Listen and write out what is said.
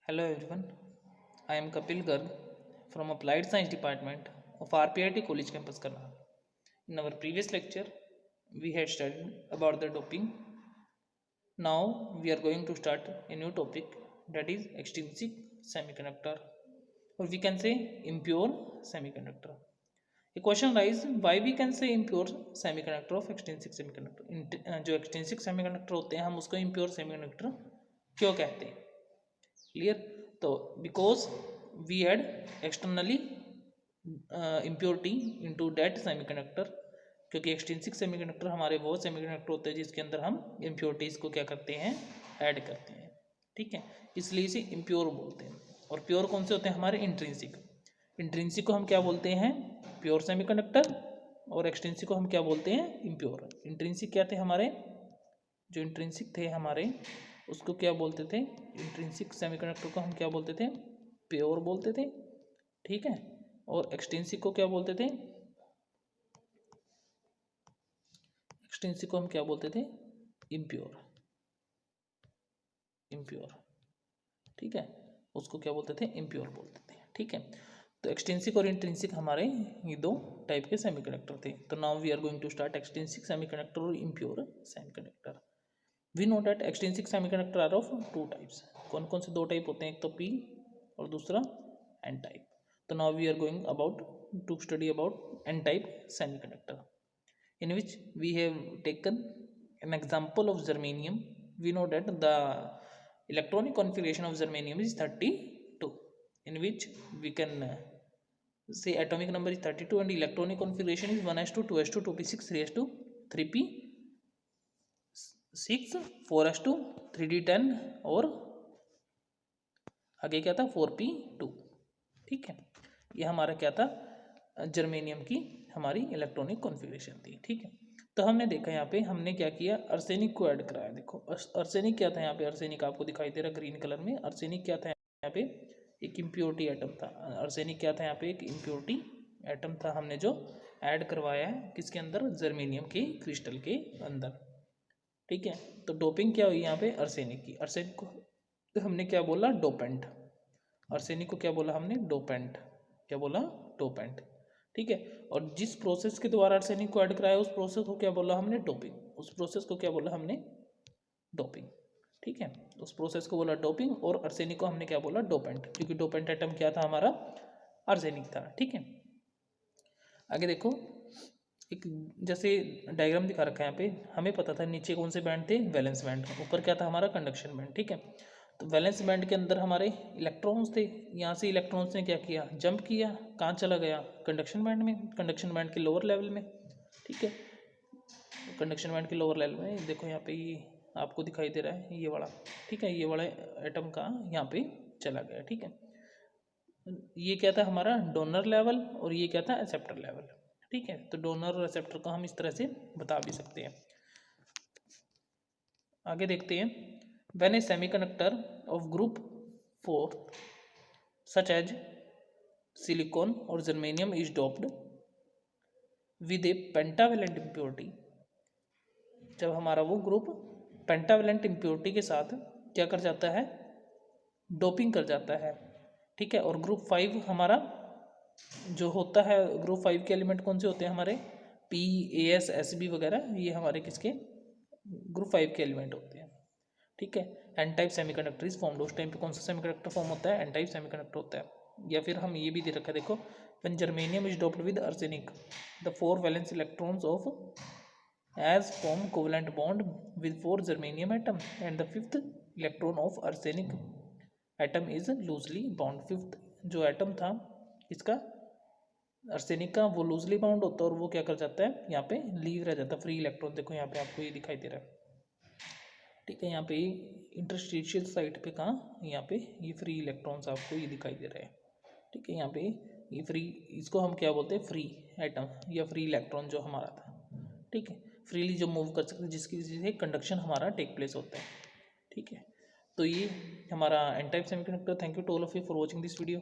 Hello everyone, I am Kapil Garg from Applied Science Department of RPIT College Campus Karnal. In our previous lecture, we had studied about the doping. Now we are going to start a new topic, that is extrinsic semiconductor, or we can say impure semiconductor. A question arises, why we can say impure semiconductor of extrinsic semiconductor. जो extrinsic semiconductor होते हैं हम उसको impure semiconductor क्यों कहते हैं? Clear? तो because we add externally impurity into that semiconductor, क्योंकि एक्सट्रिंसिक सेमीकंडक्टर हमारे वो सेमीकंडक्टर होते हैं जिसके अंदर हम इम्प्योरिटीज़ को क्या करते हैं, ऐड करते हैं. ठीक है, इसलिए इसे इम्प्योर बोलते हैं. और प्योर कौन से होते हैं हमारे? इंट्रिंसिक. इंट्रिंसिक को हम क्या बोलते हैं? Pure semiconductor. और एक्सट्रिंसिक को हम क्या बोलते हैं? इम्प्योर. इंट्रिंसिक क्या थे हमारे? जो इंट्रिंसिक थे हमारे उसको क्या बोलते थे? इंट्रिंसिक सेमीकंडक्टर को हम क्या बोलते थे? प्योर बोलते थे. ठीक है, और एक्सट्रिंसिक को क्या बोलते थे? एक्सट्रिंसिक को हम क्या बोलते थे? इम्प्योर. इम्प्योर. ठीक है, उसको क्या बोलते थे? इम्प्योर बोलते थे. ठीक है, तो एक्सट्रिंसिक और इंट्रिंसिक हमारे ये दो टाइप के सेमीकंडक्टर थे. तो now we are going to start extrinsic semiconductor और impure semiconductor. We know that extrinsic semiconductor are of two types. कौन कौन से दो टाइप होते हैं? एक तो पी और दूसरा एन टाइप. तो now we are going about to study about N type semiconductor, in which we have taken an example of germanium. We know that the electronic configuration of germanium is 32, in which we can say atomic number is 32 and electronic configuration is 1s2 2s2 2p6 3s2 3p 6 4s2 3d10 और आगे क्या था? 4p2. ठीक है, ये हमारा क्या था? जर्मेनियम की हमारी इलेक्ट्रॉनिक कॉन्फ़िगरेशन थी. ठीक है, तो हमने देखा यहाँ पे हमने क्या किया? अर्सेनिक को ऐड कराया. देखो अर्सेनिक क्या था यहाँ पे? अर्सेनिक आपको दिखाई दे रहा ग्रीन कलर में. अर्सेनिक क्या था यहाँ पे? एक इम्प्योरिटी एटम था. अर्सेनिक क्या था यहाँ पे? एक इम्प्योरिटी एटम था. हमने जो ऐड करवाया है किसके अंदर? जर्मेनियम के क्रिस्टल के अंदर. ठीक है, तो डोपिंग क्या हुई यहाँ पे? अर्सेनिक की. अर्सेनिक को हमने क्या बोला? डोपेंट. अर्सेनिक को क्या बोला हमने? डोपेंट. क्या बोला? डोपेंट. ठीक है, और जिस प्रोसेस के द्वारा अर्सेनिक को ऐड कराया उस प्रोसेस को क्या बोला हमने? डोपिंग. उस प्रोसेस को क्या बोला हमने? डोपिंग. ठीक है, उस प्रोसेस को बोला डोपिंग और अर्सेनिक को हमने क्या बोला? डोपेंट, क्योंकि डोपेंट एटम क्या था हमारा? अर्सेनिक था. ठीक है, आगे देखो, एक जैसे डायग्राम दिखा रखा है यहाँ पे. हमें पता था नीचे कौन से बैंड थे? Valence band. ऊपर क्या था हमारा? Conduction band. ठीक है, तो वैलेंस बैंड के अंदर हमारे इलेक्ट्रॉन्स थे. यहाँ से इलेक्ट्रॉन्स ने क्या किया? जंप किया. कहाँ चला गया? कंडक्शन बैंड में. कंडक्शन बैंड के लोअर लेवल में. ठीक है, कंडक्शन बैंड के लोअर लेवल में देखो यहाँ पे ये आपको दिखाई दे रहा है ये वाला. ठीक है, ये वाला एटम का यहाँ पे चला गया. ठीक है, ये क्या था हमारा? डोनर लेवल और ये क्या था? Acceptor level. ठीक है, तो डोनर और एक्सेप्टर को हम इस तरह से बता भी सकते हैं. आगे देखते हैं. When a semiconductor of group 4 such as silicon और germanium is doped with a pentavalent impurity. जब हमारा वो ग्रुप पेंटावेलेंट इम्प्योरिटी के साथ क्या कर जाता है? डोपिंग कर जाता है. ठीक है, और ग्रुप 5 हमारा जो होता है, ग्रुप 5 के एलिमेंट कौन से होते हैं हमारे? पी, एस, एस बी वगैरह, ये हमारे किसके? ग्रुप 5 के एलिमेंट होते हैं. ठीक है, N type semiconductor is formed. उस टाइम पे कौन सा सेमीकंडक्टर फॉर्म होता है? एन टाइप सेमीकंडक्टर होता है. या फिर हम ये भी दे रखा है देखो, when germanium is doped with arsenic the 4 valence electrons of as form covalent bond with 4 germanium atom and the 5th electron of arsenic atom is loosely bound. 5th जो एटम था इसका आर्सेनिक का वो लूजली बाउंड होता है और वो क्या कर जाता है? यहाँ पे लीव रह जाता है, फ्री इलेक्ट्रॉन. देखो यहाँ पे आपको ये दिखाई दे रहा है. ठीक है, यहाँ पे इंटरस्टिशियल साइट पे कहाँ? यहाँ पे ये फ्री इलेक्ट्रॉन्स आपको ये दिखाई दे रहे हैं. ठीक है, यहाँ पे ये फ्री, इसको हम क्या बोलते हैं? फ्री एटम या फ्री इलेक्ट्रॉन जो हमारा था. ठीक है, फ्रीली जो मूव कर सकते हैं, जिसकी वजह से कंडक्शन हमारा टेक प्लेस होता है. ठीक है, तो ये हमारा N type semiconductor. Thank you to all of you for watching this video.